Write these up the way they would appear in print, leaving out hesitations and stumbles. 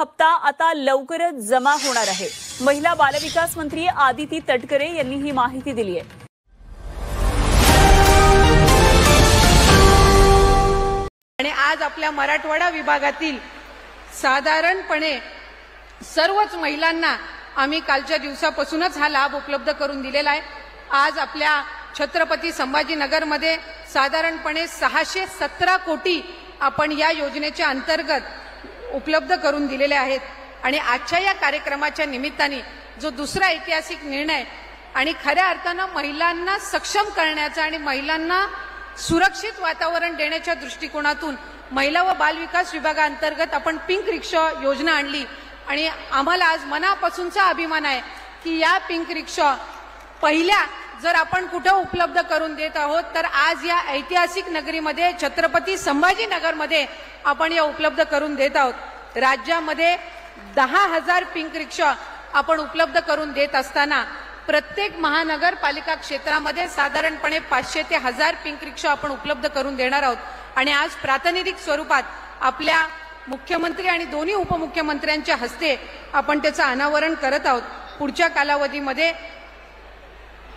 हप्ता आता लवकरच जमा होणार आहे। महिला बालविकास मंत्री आदिती तटकरे यांनी ही माहिती दिली आहे। आणि आज आपल्या मराठवाडा विभागातील साधारणपणे सर्वच महिलांना आम्ही कालच्या दिवसापासूनच हा लाभ उपलब्ध करून दिलेला आहे। आज आपल्या छत्रपती संभाजीनगरमध्ये साधारणपणे 617 कोटी आपण या योजनेच्या अंतर्गत उपलब्ध करून दिलेले आहेत। आणि आजच्या या कार्यक्रमाच्या निमित्ताने जो दुसरा ऐतिहासिक निर्णय आणि खऱ्या अर्थानं महिलांना सक्षम करण्याचा आणि महिलांना सुरक्षित वातावरण देण्याच्या दृष्टिकोनातून महिला व बालविकास विभागाअंतर्गत आपण पिंक रिक्षा योजना आणली। आणि आम्हाला आज मनापासूनचा अभिमान आहे की या पिंक रिक्षा पहिल्या जर आपण कुठे उपलब्ध करून देत आहोत तर आज या ऐतिहासिक नगरीमध्ये छत्रपती संभाजीनगरमध्ये आपण या उपलब्ध करून देत आहोत। राज्यामध्ये 10,000 पिंक रिक्षा आपण उपलब्ध करून देत असताना प्रत्येक महानगरपालिका क्षेत्रामध्ये साधारणपणे 500 ते 1000 पिंक रिक्षा आपण उपलब्ध करून देणार आहोत। आणि आज प्रातिनिधिक स्वरूपात आपल्या मुख्यमंत्री आणि दोन्ही उपमुख्यमंत्र्यांच्या हस्ते आपण त्याचं अनावरण करत आहोत। पुढच्या कालावधीमध्ये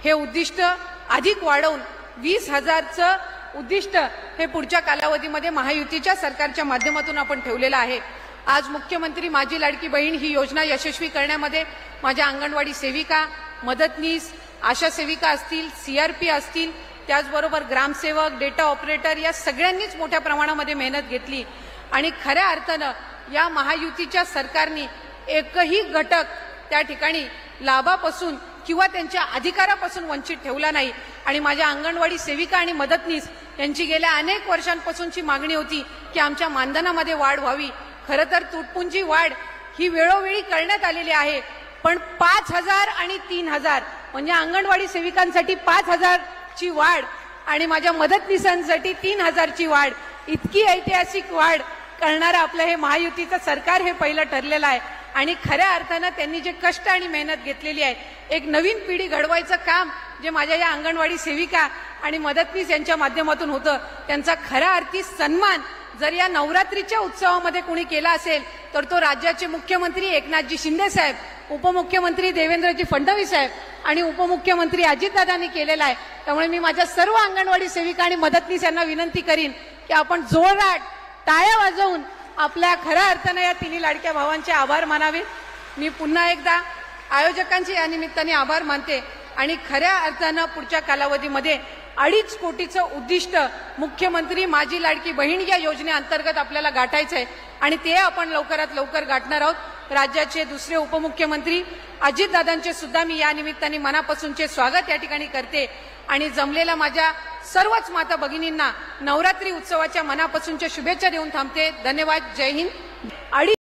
हे उद्दिष्ट अधिक वाढवून 20,000चं उद्दिष्ट हे पुढच्या कालावधीमध्ये महायुतीच्या सरकारच्या माध्यमातून आपण ठेवलेलं आहे। आज मुख्यमंत्री माझी लाडकी बहीण ही योजना यशस्वी करण्यामध्ये माझ्या अंगणवाडी सेविका, मदतनीस, आशा सेविका असतील, CRP असतील, त्याचबरोबर ग्रामसेवक, डेटा ऑपरेटर या सगळ्यांनीच मोठ्या प्रमाणामध्ये मेहनत घेतली। आणि खऱ्या अर्थानं या महायुतीच्या सरकारने एकही घटक त्या ठिकाणी लाभापासून किंवा त्यांच्या अधिकारापासून वंचित ठेवला नाही। आणि माझ्या अंगणवाडी सेविका आणि मदतनीस यांची गेल्या अनेक वर्षांपासूनची मागणी होती की आमच्या मानधनामध्ये वाढ व्हावी। खरं तर तुटपुंजी वाढ ही वेळोवेळी करण्यात आलेली आहे, पण 5,000 आणि 3,000 म्हणजे अंगणवाडी सेविकांसाठी 5,000ची वाढ आणि माझ्या मदतनीसांसाठी 3,000ची वाढ, इतकी ऐतिहासिक वाढ करणारं आपलं हे महायुतीचं सरकार हे पहिलं ठरलेलं आहे। आणि खऱ्या अर्थानं त्यांनी जे कष्ट आणि मेहनत घेतलेली आहे, एक नवीन पिढी घडवायचं काम जे माझ्या या अंगणवाडी सेविका आणि मदतनीस यांच्या माध्यमातून होतं, त्यांचा खऱ्या अर्थी सन्मान जर या नवरात्रीच्या उत्सवामध्ये कोणी केला असेल तर तो राज्याचे मुख्यमंत्री एकनाथजी शिंदे साहेब, उपमुख्यमंत्री देवेंद्रजी फडणवीस साहेब आणि उपमुख्यमंत्री अजितदादांनी केलेला आहे। त्यामुळे मी माझ्या सर्व अंगणवाडी सेविका आणि मदतनीस यांना विनंती करीन की आपण जोरदार टाळ्या वाजवून आपल्या खऱ्या अर्थानं या तिन्ही लाडक्या भावांचे आभार मानावे। मी पुन्हा एकदा आयोजकांचे या निमित्ताने आभार मानते। आणि खऱ्या अर्थानं पुढच्या कालावधीमध्ये 2.5 कोटीचं उद्दिष्ट मुख्यमंत्री माझी लाडकी बहीण या योजनेअंतर्गत आपल्याला गाठायचं आहे आणि ते आपण लवकरात लवकर गाठणार आहोत। राज्याचे दुसरे उपमुख्यमंत्री अजितदादांचे सुद्धा मी या निमित्ताने मनापासूनचे स्वागत या ठिकाणी करते। आणि जमलेल्या माझ्या सर्वच माता भगिनींना नवरात्री उत्सवाच्या मनापासूनच्या शुभेच्छा देऊन थांबते। धन्यवाद। जय हिंद।